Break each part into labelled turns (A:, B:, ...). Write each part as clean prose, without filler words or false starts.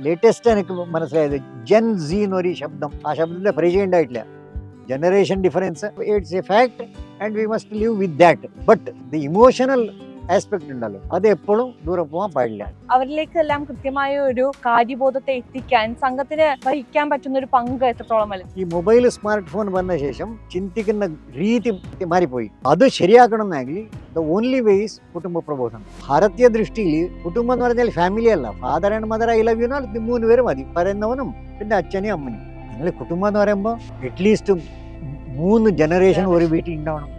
A: Latest എനിക്ക് മനസ്സിലായത് gen C എന്നൊരു ശബ്ദം, ആ ശബ്ദത്തിന്റെ പരിചയം ഉണ്ടായിട്ടില്ല. Generation difference, it's A fact and we must live with that. But the emotional aspect ഉണ്ടല്ലോ, അത് എപ്പോഴും ദൂരെ പോകാൻ പാടില്ല.
B: അവരിലേക്കെല്ലാം കൃത്യമായ ഒരു കാര്യബോധത്തെ എത്തിക്കാൻ സംഘത്തിന് വഹിക്കാൻ പറ്റുന്ന ഒരു പങ്ക് എത്രത്തോളം വലുത്?
A: ഈ മൊബൈൽ സ്മാർട്ട് ഫോൺ വന്ന ശേഷം ചിന്തിക്കുന്ന രീതി മാറിപ്പോയി. അത് ശരിയാക്കണമെന്നെങ്കിൽ ദ ഓൺലി വേ ഈസ് കുടുംബ പ്രബോധനം. ഭാരതീയ ദൃഷ്ടിയിൽ കുടുംബം എന്ന് പറഞ്ഞാൽ ഫാമിലി അല്ല. Father and mother I love you എന്നാൽ 3 പേര് മതി, പറയുന്നവനും പിന്നെ അച്ഛനും അമ്മനും. നിങ്ങൾ കുടുംബം എന്ന് പറയുമ്പോൾ അറ്റ്ലീസ്റ്റ് 3 ജനറേഷൻ ഒരു വീട്ടിൽ ഉണ്ടാവണം.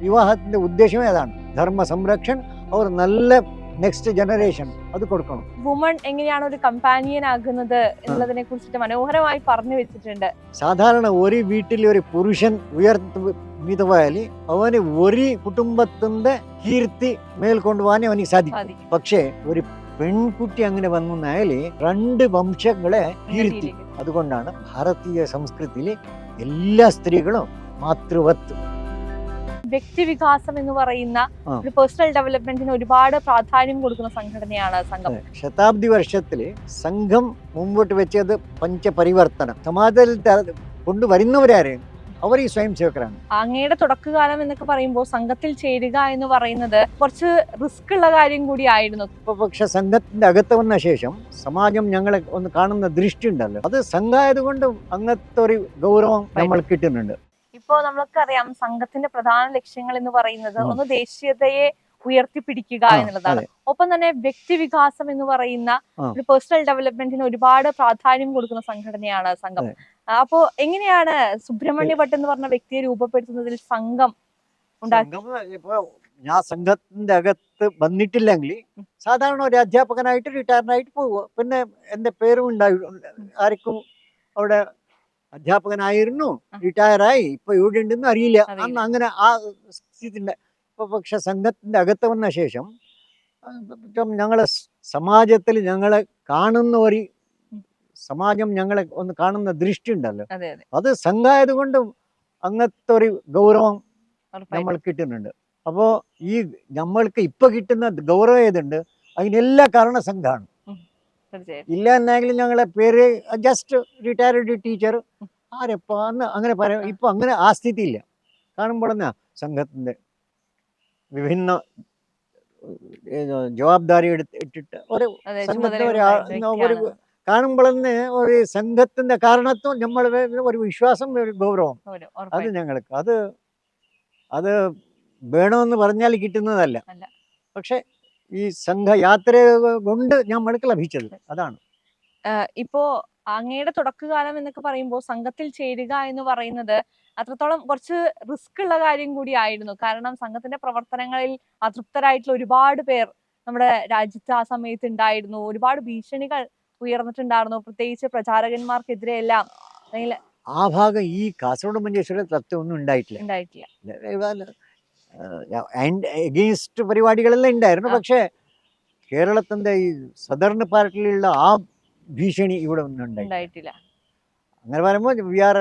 A: വിവാഹത്തിന്റെ ഉദ്ദേശം ഏതാണ്? ധർമ്മ സംരക്ഷൺ, അവർ നല്ല നെക്സ്റ്റ് ജനറേഷൻ അത് കൊടുക്കണം.
B: വുമൺ എങ്ങനെയാണ് ഒരു കമ്പാനിയൻ ആകുന്നത് എന്നുള്ളതിനെ കുറിച്ചിട്ട് മനോഹരമായി പറഞ്ഞു വെച്ചിട്ടുണ്ട്.
A: സാധാരണ ഒരു വീട്ടിൽ ഒരു പുരുഷൻ ഉയർത്തിപ്പോയാൽ അവന് ഒരു കുടുംബത്തിന്റെ കീർത്തി മേൽക്കൊണ്ടുപോകാൻ അവന് സാധിക്കും. പക്ഷേ ഒരു പെൺകുട്ടി അങ്ങനെ വന്നാല് 2 വംശങ്ങളെ കീർത്തി. അതുകൊണ്ടാണ് ഭാരതീയ സംസ്കൃതിയിലെ എല്ലാ സ്ത്രീകളും മാതൃവത്ത്.
B: വ്യക്തിവികാസം എന്ന് പറയുന്ന ഒരു പേഴ്സണൽ ഡെവലപ്മെന്റിന് ഒരുപാട് പ്രാധാന്യം കൊടുക്കുന്ന സംഘടനയാണ് സംഘം.
A: ശതാബ്ദി വർഷത്തില് സംഘം മുമ്പോട്ട് വെച്ചത് പഞ്ചപരിവർത്തനം. സമാജത്തിൽ കൊണ്ടുവരുന്നവരാരെ അവർ ഈ സ്വയം സേവകരാണ്.
B: അങ്ങയുടെ തുടക്കകാലം എന്നൊക്കെ പറയുമ്പോൾ സംഘത്തിൽ ചേരുക എന്ന് പറയുന്നത് കുറച്ച് റിസ്ക് ഉള്ള കാര്യം കൂടി ആയിരുന്നു.
A: പക്ഷെ സംഘത്തിന്റെ അകത്ത് വന്ന ശേഷം സമാജം ഞങ്ങളെ ഒന്ന് കാണുന്ന ദൃഷ്ടി ഉണ്ടല്ലോ, അത് സംഘായത് കൊണ്ട് അങ്ങനത്തെ ഒരു ഗൗരവം നമ്മൾ കിട്ടുന്നുണ്ട്.
B: ഇപ്പോ നമ്മൾക്കറിയാം സംഘത്തിന്റെ പ്രധാന ലക്ഷ്യങ്ങൾ എന്ന് പറയുന്നത് ഒന്ന് ദേശീയതയെ ഉയർത്തിപ്പിടിക്കുക എന്നുള്ളതാണ്. ഒപ്പം തന്നെ വ്യക്തിവികാസം എന്ന് പറയുന്ന ഒരു പേഴ്സണൽ ഡെവലപ്മെന്റിന് ഒരുപാട് പ്രാധാന്യം കൊടുക്കുന്ന സംഘടനയാണ് സംഘം. അപ്പോ എങ്ങനെയാണ് സുബ്രഹ്മണ്യ ഭട്ട് എന്ന് പറഞ്ഞ വ്യക്തിയെ രൂപപ്പെടുത്തുന്നതിൽ സംഘം ഉണ്ടാക്കി?
A: ഞാൻ സംഘത്തിന്റെ അകത്ത് വന്നിട്ടില്ലെങ്കിൽ സാധാരണ ഒരു അധ്യാപകനായിട്ട് റിട്ടയർഡായിട്ട് പോവുക. പിന്നെ എന്റെ പേരും ആർക്കും അവിടെ അധ്യാപകനായിരുന്നു, റിട്ടയറായി, ഇപ്പൊ ഇവിടെ ഉണ്ടെന്ന് അറിയില്ല. അന്ന് അങ്ങനെ ആ സ്ഥിതി. ഇപ്പൊ പക്ഷെ സംഘത്തിന്റെ അകത്ത് വന്ന ശേഷം ഞങ്ങളെ സമാജത്തിൽ ഞങ്ങളെ കാണുന്ന ഒരു സമാജം ഞങ്ങളെ ഒന്ന് കാണുന്ന ദൃഷ്ടി ഉണ്ടല്ലോ, അത് സംഘായത് കൊണ്ടും അങ്ങനത്തെ ഒരു ഗൗരവം നമ്മൾ കിട്ടുന്നുണ്ട്. അപ്പോ ഈ നമ്മൾക്ക് ഇപ്പൊ കിട്ടുന്ന ഗൗരവം ഏതുണ്ട്, അതിനെല്ലാ കാരണം സംഘമാണ്. ഇല്ല എന്നെങ്കിലും ഞങ്ങളെ പേര് ജസ്റ്റ് റിട്ടയർഡ് ടീച്ചർ ആരെപ്പോ അന്ന് അങ്ങനെ പറയാം. ഇപ്പൊ അങ്ങനെ ആ സ്ഥിതി ഇല്ല. കാണുമ്പോൾ തന്നെ സംഘത്തിന്റെ വിഭിന്ന ജവാബ്ദാരി ഇട്ടിട്ട് ഒരു സംഘത്തെ ഒരു കാണുമ്പോൾ തന്നെ ഒരു സംഘത്തിന്റെ കാരണത്തും നമ്മൾ ഒരു വിശ്വാസം, ഒരു ഗൗരവം, അത് ഞങ്ങൾക്ക് അത് വേണമെന്ന് പറഞ്ഞാൽ കിട്ടുന്നതല്ല. പക്ഷെ ഈ സംഘയാത്ര കൊണ്ട് നമ്മൾക്ക് ലഭിച്ചത് അതാണ്.
B: ഇപ്പോ അങ്ങയുടെ തുടക്കകാലം എന്നൊക്കെ പറയുമ്പോൾ സംഘത്തിൽ ചേരുക എന്ന് പറയുന്നത് അത്രത്തോളം കുറച്ച് റിസ്ക് ഉള്ള കാര്യം കൂടി ആയിരുന്നു. കാരണം സംഘത്തിന്റെ പ്രവർത്തനങ്ങളിൽ അതൃപ്തരായിട്ടുള്ള ഒരുപാട് പേർ നമ്മുടെ രാജ്യത്ത് ആ സമയത്ത് ഉണ്ടായിരുന്നു. ഒരുപാട് ഭീഷണികൾ ഉയർന്നിട്ടുണ്ടായിരുന്നു, പ്രത്യേകിച്ച് പ്രചാരകന്മാർക്കെതിരെ എല്ലാം.
A: ആ ഭാഗം ഈ കാസർഗോഡ് മഞ്ചേശ്വരം തത്വം ഒന്നും ഉണ്ടായിട്ടില്ല. എഗെയിൻസ്റ്റ് പരിപാടികളെല്ലാം ഉണ്ടായിരുന്നു. പക്ഷേ കേരളത്തിന്റെ ഈ സദർൺ പാർട്ടിയിലുള്ള ആ ഭീഷണി ഇവിടെ ഒന്നും ഉണ്ടായിട്ടില്ല. അങ്ങനെ പറയുമ്പോൾ we are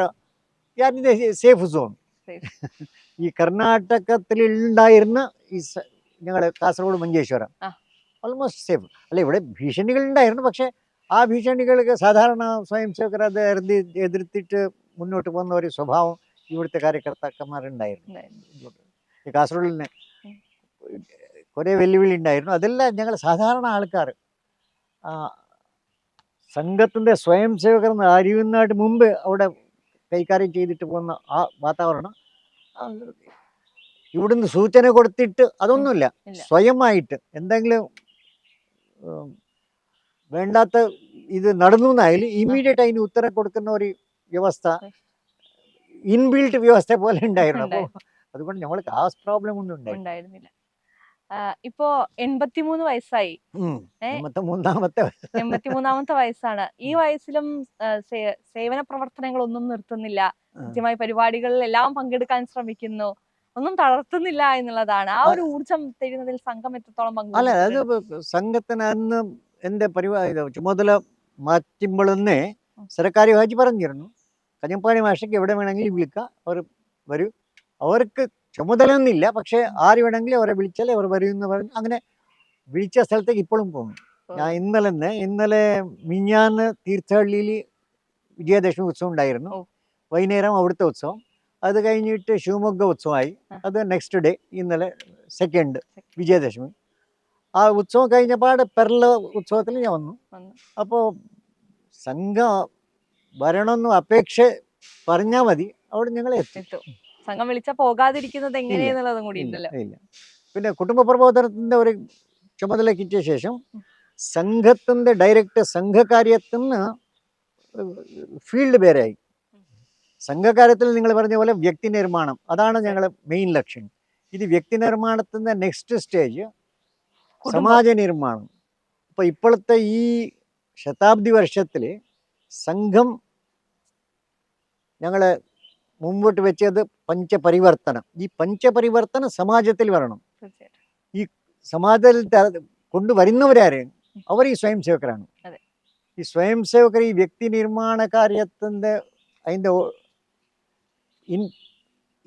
A: in safe zone. ഈ കർണാടകത്തിൽ ഉണ്ടായിരുന്ന ഈ ഞങ്ങളുടെ കാസർഗോഡ് മഞ്ചേശ്വരം ഓൾമോസ്റ്റ് സേഫ് അല്ല. ഇവിടെ ഭീഷണികൾ ഉണ്ടായിരുന്നു, പക്ഷെ ആ ഭീഷണികൾക്ക് സാധാരണ സ്വയം സേവകർ അത് എതിർത്തിട്ട് മുന്നോട്ട് പോകുന്ന ഒരു സ്വഭാവം ഇവിടുത്തെ കാര്യകർത്താക്കന്മാരുണ്ടായിരുന്നു. കാസർഗോഡിൽ തന്നെ കുറെ വെല്ലുവിളി ഉണ്ടായിരുന്നു. അതെല്ലാം ഞങ്ങൾ സാധാരണ ആൾക്കാർ സംഘത്തിന്റെ സ്വയം സേവകർ അറിയുന്നതിന് മുമ്പ് അവിടെ കൈകാര്യം ചെയ്തിട്ട് പോകുന്ന ആ വാതാവരണം ഇവിടുന്ന് സൂചന കൊടുത്തിട്ട് അതൊന്നുമില്ല. സ്വയമായിട്ട് എന്തെങ്കിലും വേണ്ടാത്ത ഇത് നടന്നു എന്നായാലും ഇമ്മീഡിയറ്റ് അതിന് ഉത്തരം കൊടുക്കുന്ന ഒരു വ്യവസ്ഥ, ഇൻബിൽറ്റ് വ്യവസ്ഥ പോലെ ഉണ്ടായിരുന്നു. അപ്പോൾ അതുകൊണ്ട് ഞങ്ങൾക്ക് ആ പ്രോബ്ലം ഒന്നും ഉണ്ടായിരുന്നില്ല.
B: ഇപ്പോ 83 വയസ്സായി. 83ാമത്തെ വയസ്സാണ്. ഈ വയസ്സിലും സേവന പ്രവർത്തനങ്ങളൊന്നും നിർത്തുന്നില്ല. കൃത്യമായി പരിപാടികളിൽ എല്ലാം പങ്കെടുക്കാൻ ശ്രമിക്കുന്നു, ഒന്നും തളർത്തുന്നില്ല എന്നുള്ളതാണ്. ആ ഒരു ഊർജം തരുന്നതിൽ സംഘം എത്രത്തോളം പങ്കെടുക്കും?
A: സംഘത്തിന് അന്ന് എന്റെ പരിപാടി ചുമതല മാറ്റുമ്പോഴൊന്നേ സർക്കാർ ഹാജി പറഞ്ഞിരുന്നു, കഞ്ഞപ്പാടി മാഷയ്ക്ക് എവിടെ വേണമെങ്കിലും വിളിക്കുക, അവർ വരും. അവർക്ക് ചുമതല ഒന്നുമില്ല, പക്ഷെ ആര് വേണമെങ്കിലും അവരെ വിളിച്ചാൽ അവർ വരും എന്ന് പറഞ്ഞു. അങ്ങനെ വിളിച്ച സ്ഥലത്തേക്ക് ഇപ്പോഴും പോകുന്നു. ഞാൻ ഇന്നലെ മിഞ്ഞാന്ന് തീർത്ഥഹള്ളിയിൽ വിജയദശമി ഉത്സവം ഉണ്ടായിരുന്നു.
B: ഓ.
A: വൈകുന്നേരം അവിടുത്തെ ഉത്സവം. അത് കഴിഞ്ഞിട്ട് ശിവമൊഗ്ഗ ഉത്സവമായി. അത് നെക്സ്റ്റ് ഡേ ഇന്നലെ സെക്കൻഡ് വിജയദശമി. ആ ഉത്സവം കഴിഞ്ഞപാട് പെർള ഉത്സവത്തിൽ ഞാൻ വന്നു. അപ്പോൾ സംഘം വരണമെന്നും അപേക്ഷ പറഞ്ഞാൽ മതി, അവിടെ ഞങ്ങൾ എത്തും.
B: സംഘം വിളിച്ചാൽ പോകാതിരിക്കുന്നത് എങ്ങനെയെന്നുള്ളതും കൂടി ഉണ്ടല്ലോ.
A: ഇല്ല. പിന്നെ കുടുംബ പ്രബോധനത്തിന്റെ ഒരു ചുമതല കിട്ടിയ ശേഷം സംഘത്തിന്റെ ഡയറക്റ്റ് സംഘകാര്യത്തിന് ഫീൽഡ് വേറെയായി. സംഘകാര്യത്തിൽ നിങ്ങൾ പറഞ്ഞ പോലെ വ്യക്തി നിർമ്മാണം, അതാണ് ഞങ്ങളെ മെയിൻ ലക്ഷ്യം. ഇത് വ്യക്തി നിർമ്മാണത്തിന്റെ നെക്സ്റ്റ് സ്റ്റേജ് സമാജ നിർമ്മാണം. അപ്പൊ ഇപ്പോഴത്തെ ഈ ശതാബ്ദി വർഷത്തിൽ സംഘം ഞങ്ങളെ മുമ്പോട്ട് വെച്ചത് പഞ്ചപരിവർത്തനം. ഈ പഞ്ചപരിവർത്തനം സമാജത്തിൽ വരണം. ഈ സമാജത്തിൽ കൊണ്ടുവരുന്നവരാരെ അവർ ഈ സ്വയം സേവകരാണ്. ഈ സ്വയം സേവകർ ഈ വ്യക്തി നിർമ്മാണ കാര്യത്തിൻ്റെ അതിൻ്റെ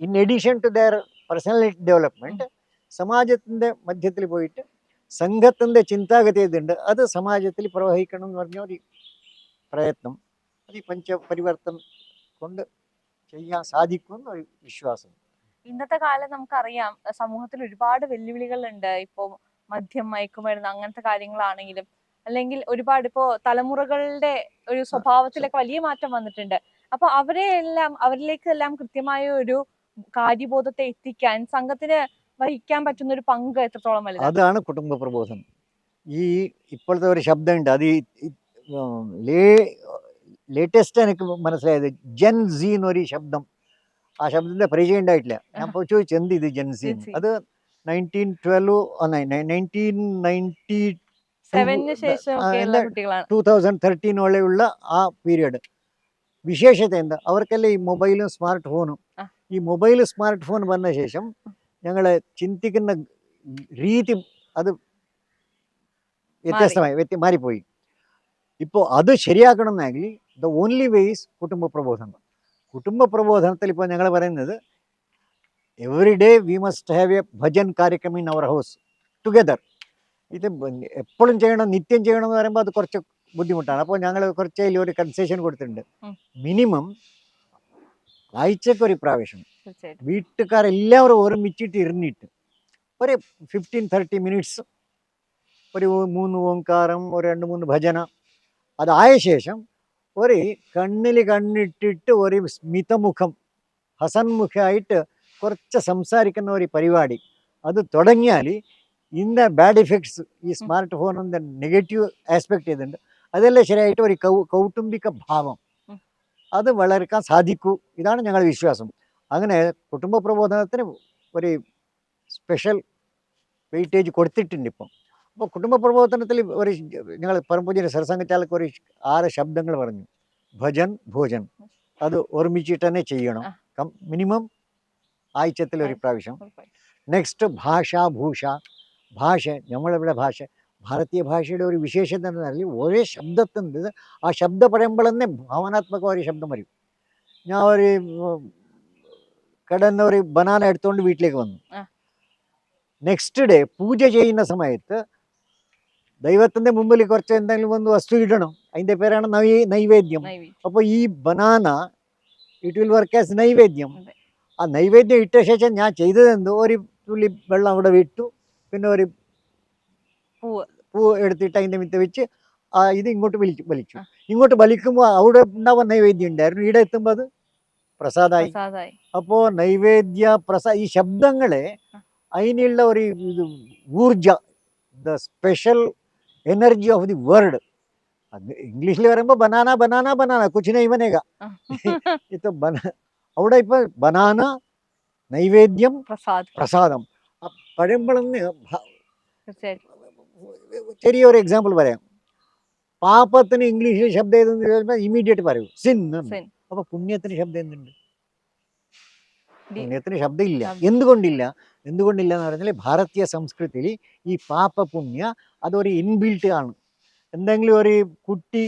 A: in addition to their personality development സമാജത്തിൻ്റെ മധ്യത്തിൽ പോയിട്ട് സംഘത്തിൻ്റെ ചിന്താഗതി ഇതുണ്ട്, അത് സമാജത്തിൽ പ്രവഹിക്കണം എന്ന് പറഞ്ഞ ഒരു പ്രയത്നം അത് ഈ പഞ്ചപരിവർത്തനം കൊണ്ട് ചെയ്യാൻ സാധിക്കുമെന്ന് ഒരു വിശ്വാസം.
B: ഇന്നത്തെ കാലം നമുക്കറിയാം, സമൂഹത്തിൽ ഒരുപാട് വെല്ലുവിളികളുണ്ട്. ഇപ്പോൾ മദ്യം, മയക്കുമരുന്ന് അങ്ങനത്തെ കാര്യങ്ങളാണെങ്കിലും, അല്ലെങ്കിൽ ഒരുപാട് ഇപ്പോ തലമുറകളുടെ ഒരു സ്വഭാവത്തിലൊക്കെ വലിയ മാറ്റം വന്നിട്ടുണ്ട്. അപ്പൊ അവരിലേക്കെല്ലാം കൃത്യമായ ഒരു കാര്യബോധത്തെ എത്തിക്കാൻ സംഘത്തിന് വഹിക്കാൻ പറ്റുന്ന ഒരു പങ്ക് എത്രത്തോളം വലുതാണ്?
A: അതാണ് കുടുംബ പ്രബോധനം. ഈ ഇപ്പോഴത്തെ ഒരു ശബ്ദമുണ്ട്, അത് ലേറ്റസ്റ്റ് എനിക്ക് മനസ്സിലായത് ജെൻ സി എന്നൊരു ശബ്ദം. ആ ശബ്ദത്തിന്റെ പരിചയം ഉണ്ടായിട്ടില്ല. ഞാൻ ചോദിച്ചു എന്ത് ഇത് ജെൻ സി? അത് 2013 ഉള്ള ആ പീരീഡ്. വിശേഷത എന്താ, അവർക്കെല്ലാം ഈ മൊബൈലും സ്മാർട്ട് ഫോണും. ഈ മൊബൈൽ സ്മാർട്ട് ഫോൺ വന്ന ശേഷം ഞങ്ങളെ ചിന്തിക്കുന്ന രീതി അത് വ്യത്യസ്തമായി മാറിപ്പോയി. ഇപ്പോൾ അത് ശരിയാക്കണമെന്നെങ്കിൽ ദ ഓൺലി വേ ഈസ് കുടുംബ പ്രബോധനം. കുടുംബ പ്രബോധനത്തിൽ ഇപ്പോൾ ഞങ്ങൾ പറയുന്നത് every day we must have a bhajan കാര്യക്രമം ഇൻ അവർ ഹൗസ് ടുഗദർ. ഇത് എപ്പോഴും ചെയ്യണം, നിത്യം ചെയ്യണം എന്ന് പറയുമ്പോൾ അത് കുറച്ച് ബുദ്ധിമുട്ടാണ്. അപ്പോൾ ഞങ്ങൾ കുറച്ച് അതിൽ ഒരു കൺസെഷൻ കൊടുത്തിട്ടുണ്ട്. മിനിമം ആഴ്ചക്ക് ഒരു പ്രാവശ്യം വീട്ടുകാരെല്ലാവരും ഒരുമിച്ചിട്ട് ഇരുന്നിട്ട് ഒരു 15-30 മിനിറ്റ്സ് ഒരു 3 ഓംകാരം, ഒരു 2-3 ഭജന, അതായ ശേഷം ഒരു കണ്ണിൽ കണ്ണിട്ടിട്ട് ഒരു സ്മിതമുഖം ഹസൻമുഖമായിട്ട് കുറച്ച് സംസാരിക്കുന്ന ഒരു പരിപാടി അത് തുടങ്ങിയാൽ ഇതിൻ്റെ ബാഡ് ഇഫക്ട്സ്, ഈ സ്മാർട്ട് ഫോണിൻ്റെ നെഗറ്റീവ് ആസ്പെക്ട് ചെയ്തിട്ടുണ്ട്, അതെല്ലാം ശരിയായിട്ട് ഒരു കൗട്ടുംബിക ഭാവം അത് വളർക്കാൻ സാധിക്കൂ. ഇതാണ് ഞങ്ങളുടെ വിശ്വാസം. അങ്ങനെ കുടുംബ പ്രബോധനത്തിന് ഒരു സ്പെഷ്യൽ വെയിറ്റേജ് കൊടുത്തിട്ടുണ്ട് ഇപ്പം. അപ്പോൾ കുടുംബ പ്രബോധനത്തിൽ ഒരു ഞങ്ങൾ പരമ്പൂജന സരസംഘച്ചാലക്ക് ഒരു 6 ശബ്ദങ്ങൾ പറഞ്ഞു. ഭജൻ, ഭോജൻ, അത് ഓർമ്മിച്ചിട്ട് തന്നെ ചെയ്യണം. മിനിമം ആഴ്ചത്തിൽ ഒരു പ്രാവശ്യം. നെക്സ്റ്റ് ഭാഷ, ഭൂഷ. ഭാഷ, നമ്മളിവിടെ ഭാഷ, ഭാരതീയ ഭാഷയുടെ ഒരു വിശേഷത എന്ന് പറഞ്ഞാൽ ഒരേ ശബ്ദത്തിൻ്റെ ആ ശബ്ദം പറയുമ്പോൾ തന്നെ ഭാവനാത്മക ഒരു ശബ്ദം വരും. ഞാൻ ഒരു കിടന്ന ഒരു ബനാന എടുത്തുകൊണ്ട് വീട്ടിലേക്ക് വന്നു. നെക്സ്റ്റ് ഡേ പൂജ ചെയ്യുന്ന സമയത്ത് ദൈവത്തിൻ്റെ മുമ്പിൽ കുറച്ച് എന്തെങ്കിലും ഒന്ന് വസ്തു ഇടണം. അതിൻ്റെ പേരാണ് നൈവേദ്യം. അപ്പോൾ ഈ banana it will work as naivedyam. ആ നൈവേദ്യം ഇട്ട ശേഷം ഞാൻ ചെയ്തതെന്തോ ഒരു തുള്ളി വെള്ളം അവിടെ വിട്ടു, പിന്നെ ഒരു പൂ എടുത്തിട്ട് അതിൻ്റെ മിത്ത് വെച്ച് ഇത് ഇങ്ങോട്ട് വലിച്ചു. ഇങ്ങോട്ട് വലിക്കുമ്പോൾ അവിടെ ഉണ്ടാവാൻ നൈവേദ്യം ഉണ്ടായിരുന്നു, ഇവിടെ എത്തുമ്പോൾ അത് പ്രസാദമായി. അപ്പോൾ നൈവേദ്യ ഈ ശബ്ദങ്ങളെ അതിനുള്ള ഒരു ഇത് ഊർജ, the special energy of the word. ഇംഗ്ലീഷിൽ പറയുമ്പോൾ ബനാന ബനാന ബനാന കുച്ച് നൈ ബനേഗ. ഇത് അവിടെ ഇപ്പൊ ബനാന, നൈവേദ്യം, പ്രസാദം. പഴമ്പളന്ന് ചെറിയൊരു എക്സാമ്പിൾ പറയാം. പാപത്തിന് ഇംഗ്ലീഷിൽ ശബ്ദം ഏതെന്ന് ചോദിച്ചാൽ ഇമ്മീഡിയറ്റ് പറയൂ സിൻ. അപ്പൊ പുണ്യത്തിന് ശബ്ദം എന്തുണ്ട്? പുണ്യത്തിന് ശബ്ദം ഇല്ല. എന്തുകൊണ്ടില്ല എന്ന് പറഞ്ഞാൽ ഭാരതീയ സംസ്കൃതിയിൽ ഈ പാപ പുണ്യ അതൊരു ഇൻബിൽട്ട് ആണ്. എന്തെങ്കിലും ഒരു കുട്ടി,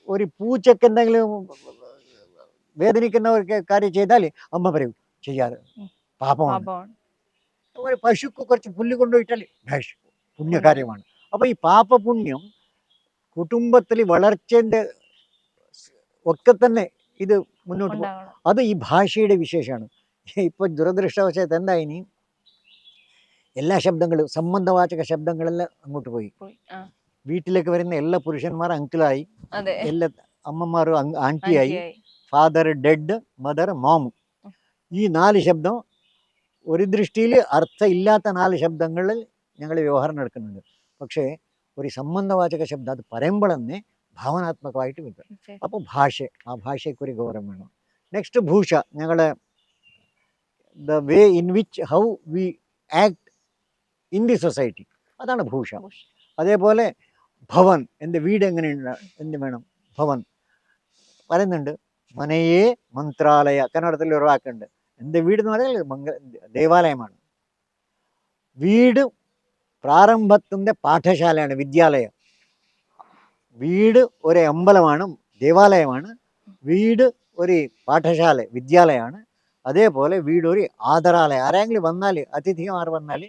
A: ഒരു പൂച്ചക്ക് എന്തെങ്കിലും വേദനിക്കുന്ന ഒരു കാര്യം ചെയ്താൽ അമ്മ പറയൂ ചെയ്യാറ് പാപമാണ്. ഒരു പശുക്ക് കുറച്ച് പുല്ല് കൊണ്ടുപോയിട്ടാൽ പുണ്യകാര്യമാണ്. അപ്പൊ ഈ പാപ പുണ്യം കുടുംബത്തിൽ വളർച്ചേൻ്റെ ഒക്കെ തന്നെ ഇത് മുന്നോട്ട് പോകും.
B: ഉണ്ടാവണം.
A: അത് ഈ ഭാഷയുടെ വിശേഷമാണ്. ഇപ്പോൾ ദുരദൃഷ്ടവശാത്ത് എന്തായിനി എല്ലാ ശബ്ദങ്ങളും സംബന്ധവാചക ശബ്ദങ്ങളെല്ലാം അങ്ങോട്ട് പോയി.
B: പോയി. ആ,
A: വീട്ടിലേക്ക് വരുന്ന എല്ലാ പുരുഷന്മാരും അങ്കിളായി,
B: അതെ.
A: എല്ലാ അമ്മമാരും ആൻറ്റിയായി,
B: ആന്റിയായി.
A: Father dad, mother mom. ഈ 4 ശബ്ദം ഒരു ദൃഷ്ടിയിൽ അർത്ഥമില്ലാത്ത 4 ശബ്ദങ്ങളിൽ ഞങ്ങൾ വ്യവഹാരം നടക്കുന്നുണ്ട്. പക്ഷേ ഒരു സംബന്ധവാചക ശബ്ദം അത് പറയുമ്പോൾ തന്നെ ഭാവനാത്മകമായിട്ട് വരും.
B: Okay.
A: അപ്പോൾ ആ ഭാഷയ്ക്ക് ഒരു ഗൗരവം വേണം. നെക്സ്റ്റ് ഭൂഷ, ഞങ്ങളെ the way in which how we act in the society, അതാണ് ഭൂഷ.
B: ഭൂഷ.
A: അതേപോലെ ഭവൻ, എൻ്റെ വീട് എങ്ങനെയുണ്ട്, എന്ത് വേണം ഭവൻ പറയുന്നുണ്ട്. മനയേ മന്ത്രാലയ, കന്നഡത്തിൽ ഒരു വാക്കുണ്ട്. എൻ്റെ വീട് എന്ന് പറഞ്ഞാൽ ദേവാലയമാണ്. വീട് പ്രാരംഭത്തിൻ്റെ പാഠശാലയാണ്, വിദ്യാലയം. വീട് ഒരു അമ്പലമാണ്, ദേവാലയമാണ്. വീട് ഒരു പാഠശാല, വിദ്യാലയമാണ്. അതേപോലെ വീട് ഒരു ആദരാലയം. ആരെങ്കിലും വന്നാൽ, അതിഥിമാർ വന്നാൽ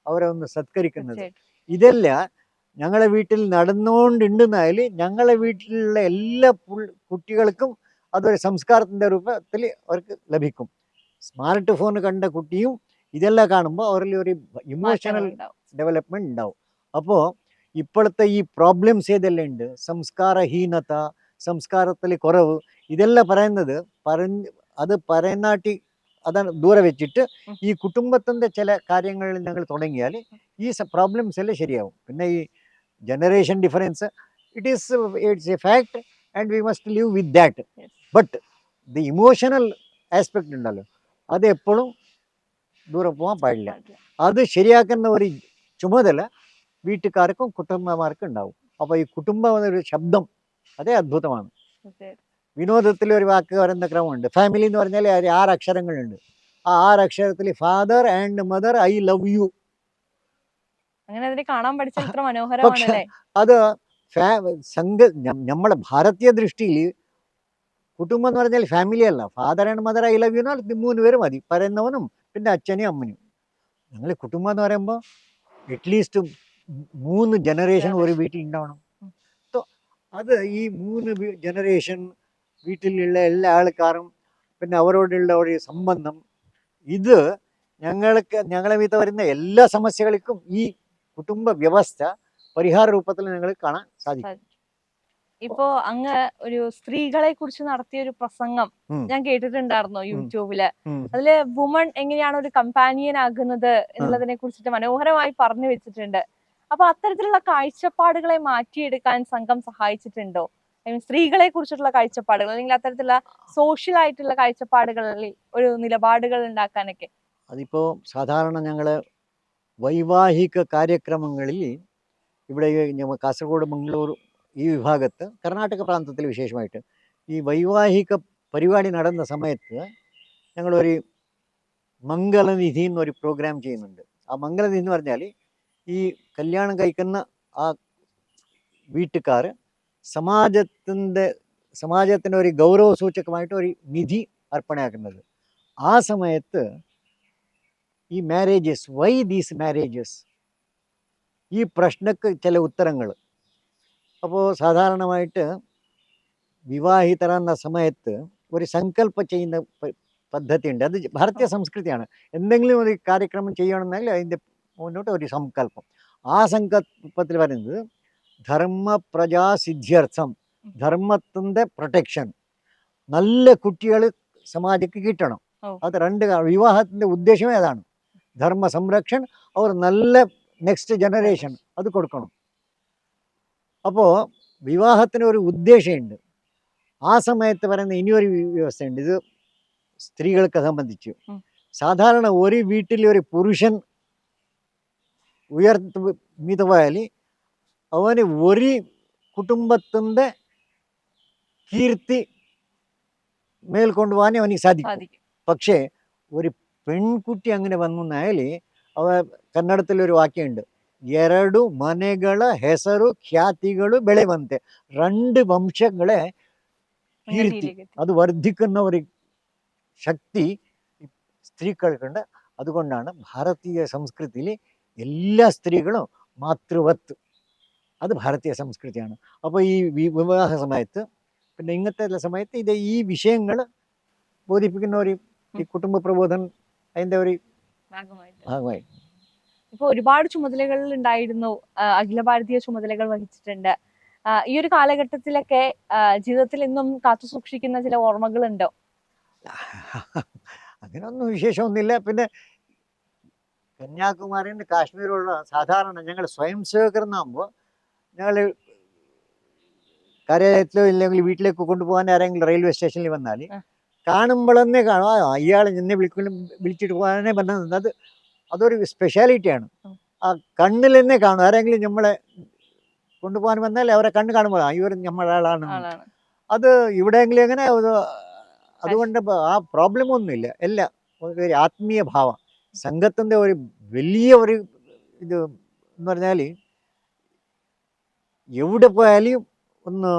A: അവരെ ഒന്ന് സത്കരിക്കുന്നത്.
B: തീർച്ചയായിട്ടും.
A: ഇതെല്ലാം ഞങ്ങളെ വീട്ടിൽ നടന്നുകൊണ്ടുണ്ടെന്നാൽ ഞങ്ങളെ വീട്ടിലുള്ള എല്ലാ കുട്ടികൾക്കും അതൊരു സംസ്കാരത്തിൻ്റെ രൂപത്തിൽ അവർക്ക് ലഭിക്കും. സ്മാർട്ട് ഫോൺ കണ്ട കുട്ടിയും ഇതെല്ലാം കാണുമ്പോൾ അവരിൽ ഒരു ഇമോഷണൽ
B: ഉണ്ടാവും.
A: ഡെവലപ്മെൻറ്റ് ഉണ്ടാവും. അപ്പോൾ ഇപ്പോഴത്തെ ഈ പ്രോബ്ലംസ് ഏതെല്ലാം ഉണ്ട്, സംസ്കാരഹീനത, സംസ്കാരത്തിൽ കുറവ്, ഇതെല്ലാം പറയുന്നത് അത് പറയുന്നാട്ടി അതാണ് ദൂരെ വെച്ചിട്ട് ഈ കുടുംബത്തിൻ്റെ ചില കാര്യങ്ങളിൽ ഞങ്ങൾ തുടങ്ങിയാൽ ഈ പ്രോബ്ലംസ് എല്ലാം ശരിയാവും. പിന്നെ ഈ generation difference, it's A fact and we must live with that. But the emotional aspect ഉണ്ടല്ലോ, അത് എപ്പോഴും ദൂരെ പോകാൻ പാടില്ല. അത് ശരിയാക്കുന്ന ഒരു ചുമതല വീട്ടുകാർക്കും കുടുംബമാർക്കും ഉണ്ടാവും. അപ്പോൾ ഈ കുടുംബം എന്നൊരു ശബ്ദം അതേ അത്ഭുതമാണ്. വിനോദത്തിൽ ഒരു വാക്ക് പറയുന്ന ക്രമമുണ്ട്. ഫാമിലി എന്ന് പറഞ്ഞാൽ 6 അക്ഷരങ്ങളുണ്ട്. ആ 6 അക്ഷരത്തിൽ father and mother, I love you.
B: അങ്ങനെ അതിനെ കാണാൻ പഠിച്ചാൽ ഇത്ര മനോഹരമാണല്ലേ.
A: അത് നമ്മളെ ഭാരതീയ ദൃഷ്ടിയിൽ കുടുംബം എന്ന് പറഞ്ഞാൽ ഫാമിലി അല്ല. Father and mother, I love you എന്നാൽ 3 പേര് മതി, പറയുന്നവനും പിന്നെ അച്ഛനും അമ്മനും. ഞങ്ങൾ കുടുംബം എന്ന് പറയുമ്പോൾ അറ്റ്ലീസ്റ്റ് 3 ജനറേഷൻ ഒരു വീട്ടിൽ ഉണ്ടാവണം. അത് ഈ 3 ജനറേഷൻ വീട്ടിലുള്ള എല്ലാ ആൾക്കാരും പിന്നെ അവരോടുള്ള ഒരു സംബന്ധം, ഇത് ഞങ്ങളെ വീട്ടിൽ വരുന്ന എല്ലാ സമസ്യകൾക്കും ഈ കുടുംബ വ്യവസ്ഥ പരിഹാര രൂപത്തിൽ ഞങ്ങൾ കാണാൻ സാധിക്കും.
B: ഇപ്പോ അങ്ങ് ഒരു സ്ത്രീകളെ കുറിച്ച് നടത്തിയ ഒരു പ്രസംഗം ഞാൻ കേട്ടിട്ടുണ്ടായിരുന്നു യൂട്യൂബില്. അതില് വുമൺ എങ്ങനെയാണ് ഒരു കമ്പാനിയൻ ആകുന്നത് എന്നുള്ളതിനെ കുറിച്ചിട്ട് മനോഹരമായി പറഞ്ഞു വെച്ചിട്ടുണ്ട്. അപ്പൊ അത്തരത്തിലുള്ള കാഴ്ചപ്പാടുകളെ മാറ്റിയെടുക്കാൻ സംഘം സഹായിച്ചിട്ടുണ്ടോ? സ്ത്രീകളെ കുറിച്ചിട്ടുള്ള കാഴ്ചപ്പാടുകൾ അല്ലെങ്കിൽ അത്തരത്തിലുള്ള സോഷ്യൽ ആയിട്ടുള്ള കാഴ്ചപ്പാടുകളിൽ ഒരു നിലപാടുകൾ ഉണ്ടാക്കാനൊക്കെ?
A: അതിപ്പോ സാധാരണ ഞങ്ങള് വൈവാഹിക കാര്യക്രമങ്ങളിൽ ഇവിടെ കാസർഗോഡ്, മംഗളൂർ ഈ വിഭാഗത്ത്, കർണാടക പ്രാന്തത്തിൽ വിശേഷമായിട്ട് ഈ വൈവാഹിക പരിപാടി നടന്ന സമയത്ത് ഞങ്ങളൊരു മംഗളനിധി എന്നൊരു പ്രോഗ്രാം ചെയ്യുന്നുണ്ട്. ആ മംഗളനിധി എന്ന് പറഞ്ഞാൽ ഈ കല്യാണം കഴിക്കുന്ന ആ വീട്ടുകാർ സമാജത്തിൻ്റെ ഒരു ഗൗരവ സൂചകമായിട്ട് ഒരു നിധി അർപ്പണയാക്കുന്നത്. ആ സമയത്ത് ഈ മാരേജസ്, വൈ ദീസ് മാരേജസ്, ഈ പ്രശ്നക്ക് ചില ഉത്തരങ്ങൾ. അപ്പോൾ സാധാരണമായിട്ട് വിവാഹിതരെന്ന സമയത്ത് ഒരു സങ്കല്പ ചെയ്യുന്ന പദ്ധതി ഉണ്ട്. അത് ഭാരതീയ സംസ്കൃതിയാണ്. എന്തെങ്കിലും ഒരു കാര്യക്രമം ചെയ്യണമെന്നാൽ അതിൻ്റെ മുന്നോട്ട് ഒരു സങ്കല്പം. ആ സങ്കല്പത്തിൽ പറയുന്നത് ധർമ്മ പ്രജാ സിദ്ധ്യർത്ഥം, ധർമ്മത്തിൻ്റെ പ്രൊട്ടക്ഷൻ, നല്ല കുട്ടികൾ സമാജക്ക് കിട്ടണം. അത് 2 വിവാഹത്തിൻ്റെ ഉദ്ദേശമേ അതാണ്. ധർമ്മ സംരക്ഷൺ, അവർ നല്ല നെക്സ്റ്റ് ജനറേഷൻ അത് കൊടുക്കണം. അപ്പോൾ വിവാഹത്തിന് ഒരു ഉദ്ദേശമുണ്ട്. ആ സമയത്ത് പറയുന്ന ഇനിയൊരു വ്യവസ്ഥയുണ്ട്. ഇത് സ്ത്രീകൾക്ക് സംബന്ധിച്ചു. സാധാരണ ഒരു വീട്ടിൽ ഒരു പുരുഷൻ ഉയർത്തിപ്പോയാൽ അവന് ഒരു കുടുംബത്തിൻ്റെ കീർത്തി മേൽക്കൊണ്ടുപോകാൻ അവനിക്ക് സാധിക്കും. പക്ഷേ ഒരു പെൺകുട്ടി അങ്ങനെ വന്നാൽ കന്നഡത്തിലൊരു വാക്യമുണ്ട്, 2 ಮನೆಗಳ ಹೆಸರು ಖ್ಯಾತಿಗಳು ಬೆಳೆವಂತೆ. 2 വംശങ്ങളെ കീർത്തി അത് വർദ്ധിക്കുന്ന ഒരു ശക്തി സ്ത്രീകൾക്കുണ്ട്. അതുകൊണ്ടാണ് ഭാരതീയ സംസ്കൃതിയിൽ എല്ലാ സ്ത്രീകളും മാതൃവത്ത്, അത് ഭാരതീയ സംസ്കൃതിയാണ്. അപ്പോൾ ഈ വിവാഹ സമയത്ത് പിന്നെ ഇങ്ങനത്തെ എല്ലാ സമയത്ത് ഈ വിഷയങ്ങൾ ബോധിപ്പിക്കുന്ന ഒരു ഈ കുടുംബ പ്രബോധനം അതിൻ്റെ ഒരു ഭാഗമായി.
B: ഇപ്പൊ ഒരുപാട് ചുമതലകൾ ഉണ്ടായിരുന്നു, അഖില ഭാരതീയ ചുമതലകൾ വഹിച്ചിട്ടുണ്ട്. ഈ ഒരു കാലഘട്ടത്തിലൊക്കെ ജീവിതത്തിൽ ഇന്നും കാത്തു സൂക്ഷിക്കുന്ന ചില ഓർമ്മകളുണ്ടോ?
A: അങ്ങനെയൊന്നും വിശേഷമൊന്നുമില്ല. പിന്നെ കന്യാകുമാരിയിൽ നിന്ന് കാശ്മീരുള്ള സാധാരണ ഞങ്ങൾ സ്വയം സേവകർന്നാകുമ്പോൾ ഞങ്ങൾ കാര്യാലയത്തിലോ ഇല്ലെങ്കിൽ വീട്ടിലേക്ക് കൊണ്ടുപോകാൻ ആരെങ്കിലും റെയിൽവേ സ്റ്റേഷനിൽ വന്നാൽ കാണുമ്പോഴെന്നേ കാണും, ഇയാൾ എന്നെ വിളിച്ചിട്ട് പോകാനേ വന്നത്. അതൊരു സ്പെഷ്യാലിറ്റിയാണ്. ആ കണ്ണിൽ തന്നെ കാണും. ആരെങ്കിലും നമ്മളെ കൊണ്ടുപോകാൻ വന്നാൽ അവരെ കണ്ണ് കാണുമ്പോൾ ഇവർ നമ്മളെ ആളാണ്. അത് ഇവിടെയെങ്കിലും എങ്ങനെ അതുകൊണ്ട് ആ പ്രോബ്ലം ഒന്നുമില്ല. എല്ലാം ഒരു ആത്മീയ ഭാവം. സംഘത്തിൻ്റെ ഒരു വലിയ ഒരു ഇത് എന്ന് പറഞ്ഞാൽ എവിടെ പോയാലും ഒന്ന്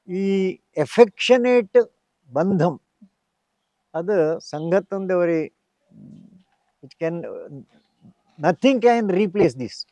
A: ഈ എഫെക്ഷനേറ്റ് ബന്ധം, അത് സംഘത്തിൻ്റെ ഒരു നത്തിങ് ക്യാൻ റീപ്ലേസ് ദിസ്.